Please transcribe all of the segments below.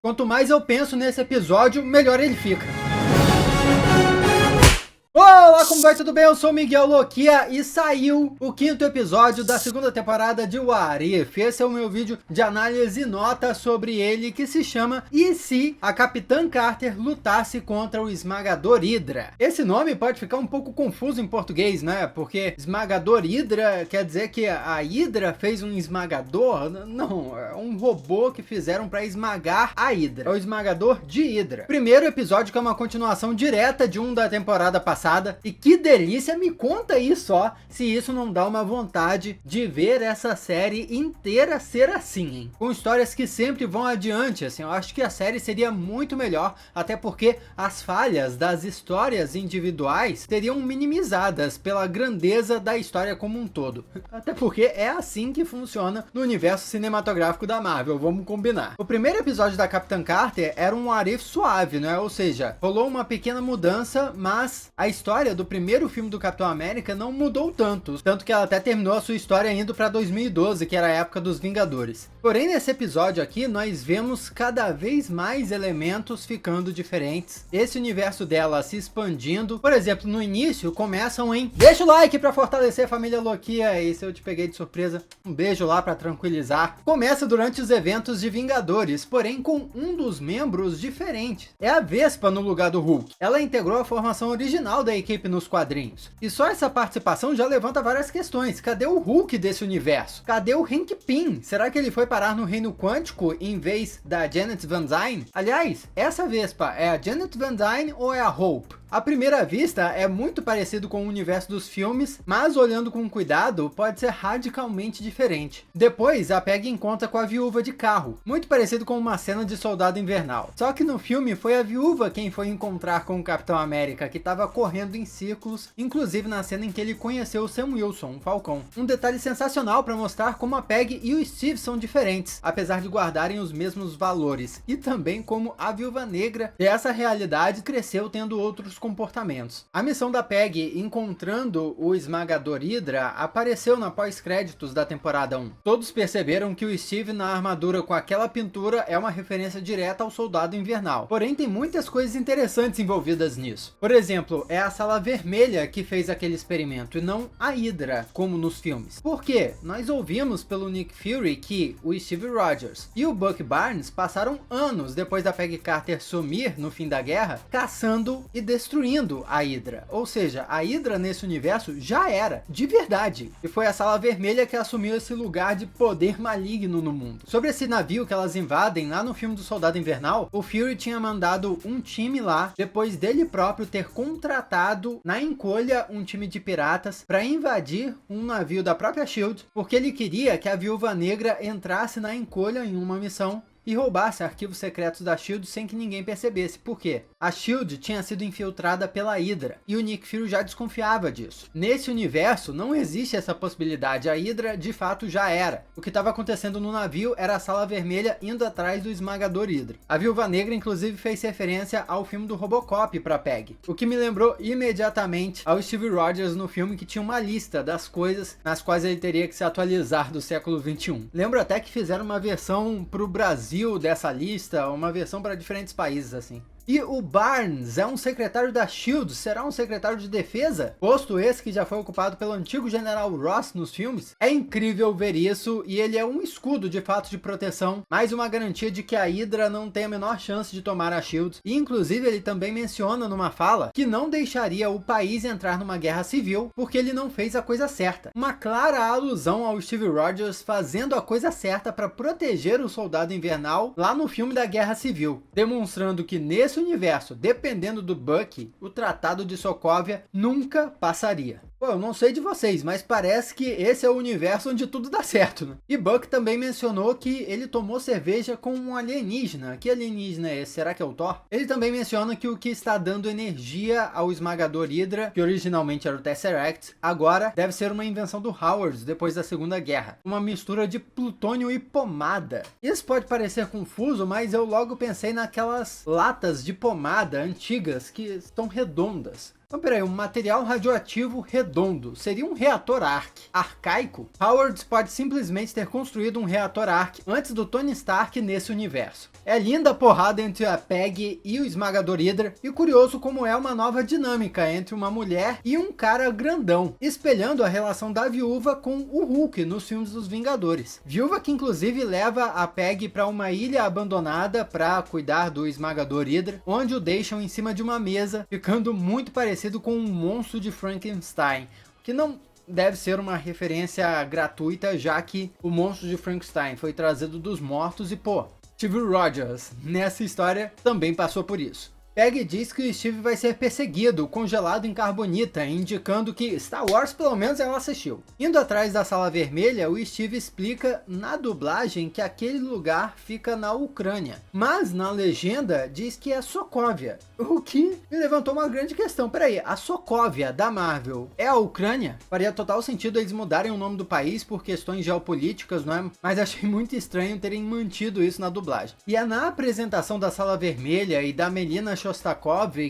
Quanto mais eu penso nesse episódio, melhor ele fica. Olá, como vai? Tudo bem? Eu sou o Miguel Loquia e saiu o 5º episódio da segunda temporada de What If. Esse é o meu vídeo de análise e nota sobre ele, que se chama E se a Capitã Carter lutasse contra o Esmagador Hydra? Esse nome pode ficar um pouco confuso em português, né? Porque Esmagador Hydra quer dizer que a Hydra fez um esmagador? Não, é um robô que fizeram para esmagar a Hydra. É o esmagador de Hydra. Primeiro episódio que é uma continuação direta de um da temporada passada. E que delícia, me conta aí só se isso não dá uma vontade de ver essa série inteira ser assim, hein? Com histórias que sempre vão adiante, assim, eu acho que a série seria muito melhor, até porque as falhas das histórias individuais seriam minimizadas pela grandeza da história como um todo. Até porque é assim que funciona no universo cinematográfico da Marvel, vamos combinar. O primeiro episódio da Capitã Carter era um What If suave, né? Ou seja, rolou uma pequena mudança, mas a história do primeiro filme do Capitão América não mudou tanto que ela até terminou a sua história indo para 2012, que era a época dos Vingadores. Porém, nesse episódio aqui, nós vemos cada vez mais elementos ficando diferentes, esse universo dela se expandindo. Por exemplo, no início, começam em deixa o like para fortalecer a família Loquia, e se eu te peguei de surpresa, um beijo lá para tranquilizar. Começa durante os eventos de Vingadores, porém com um dos membros diferente. É a Vespa no lugar do Hulk. Ela integrou a formação original da equipe nos quadrinhos. E só essa participação já levanta várias questões. Cadê o Hulk desse universo? Cadê o Hank Pym? Será que ele foi parar no reino quântico em vez da Janet Van Dyne? Aliás, essa Vespa é a Janet Van Dyne ou é a Hope? À primeira vista é muito parecido com o universo dos filmes, mas olhando com cuidado pode ser radicalmente diferente. Depois a Peggy encontra com a Viúva de carro, muito parecido com uma cena de Soldado Invernal. Só que no filme foi a Viúva quem foi encontrar com o Capitão América, que estava correndo em círculos, inclusive na cena em que ele conheceu o Sam Wilson, um Falcão. Um detalhe sensacional para mostrar como a Peggy e o Steve são diferentes, apesar de guardarem os mesmos valores, e também como a Viúva Negra dessa realidade cresceu tendo outros comportamentos. A missão da Peggy encontrando o Esmagador Hydra apareceu na pós-créditos da temporada 1. Todos perceberam que o Steve na armadura com aquela pintura é uma referência direta ao Soldado Invernal. Porém, tem muitas coisas interessantes envolvidas nisso. Por exemplo, é a Sala Vermelha que fez aquele experimento e não a Hydra, como nos filmes. Por quê? Nós ouvimos pelo Nick Fury que o Steve Rogers e o Bucky Barnes passaram anos depois da Peggy Carter sumir no fim da guerra, caçando e destruindo a Hydra. Ou seja, a Hydra nesse universo já era, de verdade. E foi a Sala Vermelha que assumiu esse lugar de poder maligno no mundo. Sobre esse navio que elas invadem lá no filme do Soldado Invernal, o Fury tinha mandado um time lá, depois dele próprio ter contratado na encolha um time de piratas para invadir um navio da própria SHIELD, porque ele queria que a Viúva Negra entrasse na encolha em uma missão e roubasse arquivos secretos da SHIELD sem que ninguém percebesse. Por quê? A SHIELD tinha sido infiltrada pela Hydra, e o Nick Fury já desconfiava disso. Nesse universo não existe essa possibilidade, a Hydra de fato já era. O que estava acontecendo no navio era a Sala Vermelha indo atrás do Esmagador Hydra. A Viúva Negra inclusive fez referência ao filme do Robocop para Peggy, o que me lembrou imediatamente ao Steve Rogers no filme, que tinha uma lista das coisas nas quais ele teria que se atualizar do século 21. Lembro até que fizeram uma versão para o Brasil dessa lista, uma versão para diferentes países assim. E o Barnes é um secretário da SHIELD, será um secretário de defesa? Posto esse que já foi ocupado pelo antigo general Ross nos filmes. É incrível ver isso, e ele é um escudo de fato de proteção, mais uma garantia de que a Hydra não tem a menor chance de tomar a SHIELD. E inclusive ele também menciona numa fala que não deixaria o país entrar numa guerra civil porque ele não fez a coisa certa. Uma clara alusão ao Steve Rogers fazendo a coisa certa para proteger o Soldado Invernal lá no filme da Guerra Civil, demonstrando que nesse universo, dependendo do Bucky, o Tratado de Sokovia nunca passaria. Pô, eu não sei de vocês, mas parece que esse é o universo onde tudo dá certo, né? E Buck também mencionou que ele tomou cerveja com um alienígena. Que alienígena é esse? Será que é o Thor? Ele também menciona que o que está dando energia ao Esmagador Hydra, que originalmente era o Tesseract, agora deve ser uma invenção do Howard depois da Segunda Guerra. Uma mistura de plutônio e pomada. Isso pode parecer confuso, mas eu logo pensei naquelas latas de pomada antigas que estão redondas. Então, peraí, um material radioativo redondo seria um reator arc arcaico? Howard pode simplesmente ter construído um reator arc antes do Tony Stark nesse universo. É linda a porrada entre a Peggy e o Esmagador Hydra, e curioso como é uma nova dinâmica entre uma mulher e um cara grandão, espelhando a relação da Viúva com o Hulk nos filmes dos Vingadores. Viúva que inclusive leva a Peggy para uma ilha abandonada para cuidar do Esmagador Hydra, onde o deixam em cima de uma mesa, ficando muito parecido com um monstro de Frankenstein, que não deve ser uma referência gratuita, já que o monstro de Frankenstein foi trazido dos mortos e pô, Steve Rogers nessa história também passou por isso. Peggy diz que o Steve vai ser perseguido, congelado em carbonita, indicando que Star Wars pelo menos ela assistiu. Indo atrás da Sala Vermelha, o Steve explica na dublagem que aquele lugar fica na Ucrânia, mas na legenda diz que é Sokovia, o que me levantou uma grande questão. Peraí, a Sokovia da Marvel é a Ucrânia? Faria total sentido eles mudarem o nome do país por questões geopolíticas, não é? Mas achei muito estranho terem mantido isso na dublagem. E é na apresentação da Sala Vermelha e da Melina Shostakovich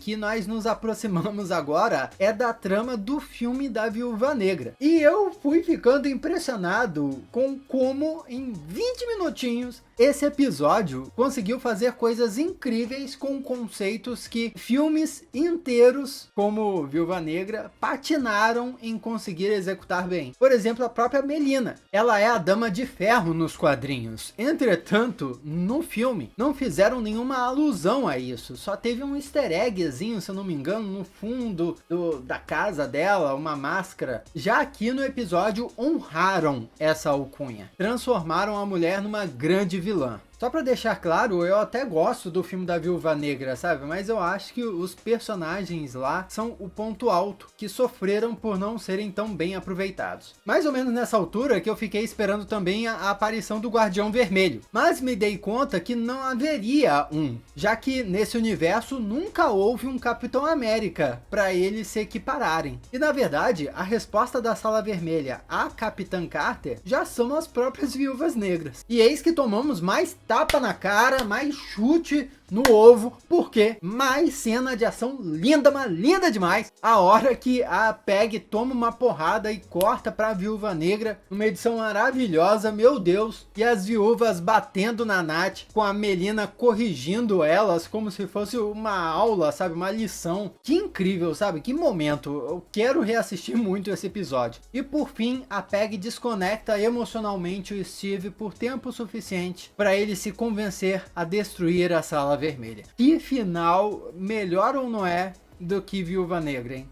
que nós nos aproximamos agora é da trama do filme da Viúva Negra. E eu fui ficando impressionado com como em 20 minutinhos esse episódio conseguiu fazer coisas incríveis com conceitos que filmes inteiros como Viúva Negra patinaram em conseguir executar bem. Por exemplo, a própria Melina. Ela é a Dama de Ferro nos quadrinhos. Entretanto, no filme não fizeram nenhuma alusão a isso. Só teve um easter eggzinho, se eu não me engano, no fundo da casa dela, uma máscara. Já aqui no episódio honraram essa alcunha. Transformaram a mulher numa grande vilã. Só pra deixar claro, eu até gosto do filme da Viúva Negra, sabe? Mas eu acho que os personagens lá são o ponto alto, que sofreram por não serem tão bem aproveitados. Mais ou menos nessa altura que eu fiquei esperando também a aparição do Guardião Vermelho. Mas me dei conta que não haveria um, já que nesse universo nunca houve um Capitão América para eles se equipararem. E na verdade, a resposta da Sala Vermelha à Capitã Carter já são as próprias Viúvas Negras. E eis que tomamos mais tapa na cara, mais chute no ovo, porque mais cena de ação linda, mas linda demais. A hora que a Peggy toma uma porrada e corta pra Viúva Negra, uma edição maravilhosa, meu Deus. E as viúvas batendo na Nath, com a Melina corrigindo elas como se fosse uma aula, sabe, uma lição. Que incrível, sabe, que momento. Eu quero reassistir muito esse episódio. E por fim, a Peggy desconecta emocionalmente o Steve por tempo suficiente para ele se convencer a destruir a Sala Vermelha. Que final melhor ou não é do que Viúva Negra, hein?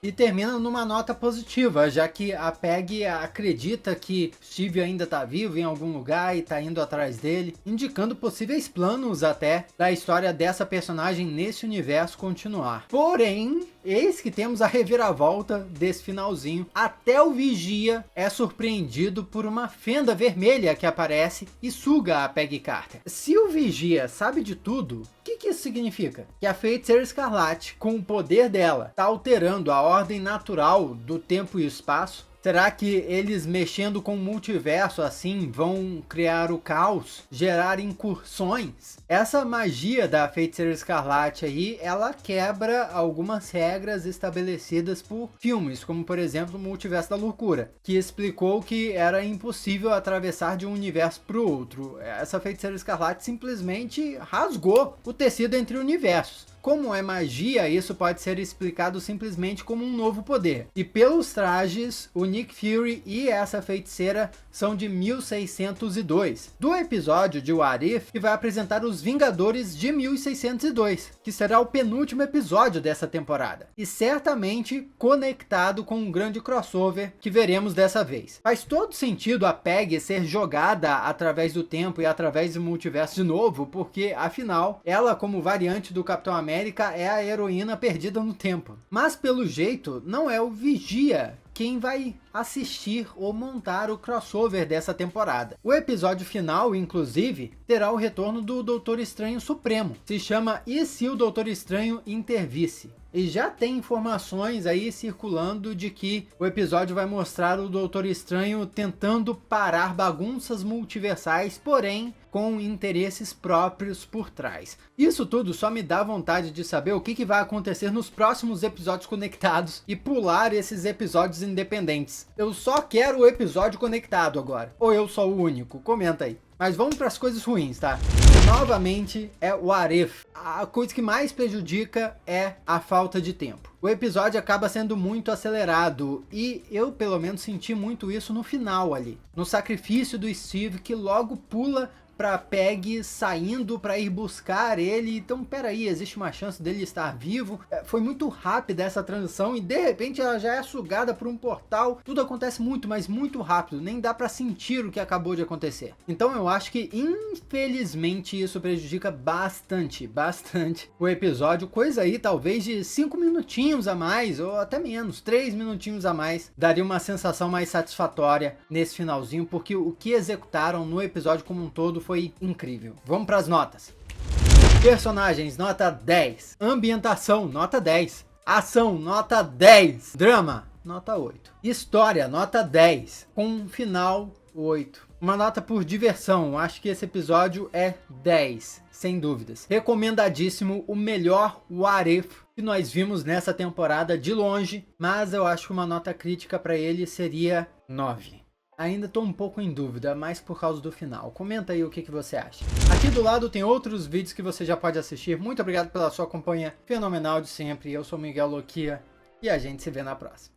E termina numa nota positiva, já que a Peggy acredita que Steve ainda está vivo em algum lugar e está indo atrás dele, indicando possíveis planos até da história dessa personagem nesse universo continuar. Porém, eis que temos a reviravolta desse finalzinho. Até o Vigia é surpreendido por uma fenda vermelha que aparece e suga a Peggy Carter. Se o Vigia sabe de tudo, o que isso significa? Que a Feiticeira Escarlate, com o poder dela, está alterando a ordem natural do tempo e espaço? Será que eles mexendo com o multiverso assim vão criar o caos, gerar incursões? Essa magia da Feiticeira Escarlate aí, ela quebra algumas regras estabelecidas por filmes, como por exemplo o Multiverso da Loucura, que explicou que era impossível atravessar de um universo para o outro. Essa Feiticeira Escarlate simplesmente rasgou o tecido entre universos. Como é magia, isso pode ser explicado simplesmente como um novo poder. E pelos trajes, o Nick Fury e essa feiticeira são de 1602, do episódio de What If, que vai apresentar os Vingadores de 1602, que será o penúltimo episódio dessa temporada. E certamente conectado com um grande crossover que veremos dessa vez. Faz todo sentido a Peggy ser jogada através do tempo e através do multiverso de novo, porque afinal, ela como variante do Capitão América é a heroína perdida no tempo. Mas pelo jeito, não é o Vigia quem vai assistir ou montar o crossover dessa temporada. O episódio final, inclusive, terá o retorno do Doutor Estranho Supremo. Se chama E se o Doutor Estranho intervisse? E já tem informações aí circulando de que o episódio vai mostrar o Doutor Estranho tentando parar bagunças multiversais, porém com interesses próprios por trás. Isso tudo só me dá vontade de saber o que vai acontecer nos próximos episódios conectados e pular esses episódios independentes. Eu só quero o episódio conectado agora. Ou eu sou o único? Comenta aí. Mas vamos para as coisas ruins, tá? Novamente é o What If. A coisa que mais prejudica é a falta de tempo. O episódio acaba sendo muito acelerado e eu pelo menos senti muito isso no final ali. No sacrifício do Steve, que logo pula pra Peggy saindo pra ir buscar ele. Então peraí, existe uma chance dele estar vivo? Foi muito rápida essa transição e de repente ela já é sugada por um portal. Tudo acontece muito, mas muito rápido, nem dá pra sentir o que acabou de acontecer. Então eu acho que infelizmente isso prejudica bastante o episódio. Coisa aí talvez de 5 minutinhos a mais, ou até menos, 3 minutinhos a mais, daria uma sensação mais satisfatória nesse finalzinho, porque o que executaram no episódio como um todo foi incrível. Vamos para as notas. Personagens, nota 10. Ambientação, nota 10. Ação, nota 10. Drama, nota 8. História, nota 10. Com final, 8. Uma nota por diversão, acho que esse episódio é 10, sem dúvidas. Recomendadíssimo, o melhor What If que nós vimos nessa temporada de longe, mas eu acho que uma nota crítica para ele seria 9. Ainda estou um pouco em dúvida, mas por causa do final. Comenta aí o que você acha. Aqui do lado tem outros vídeos que você já pode assistir. Muito obrigado pela sua companhia fenomenal de sempre. Eu sou Miguel Loquia e a gente se vê na próxima.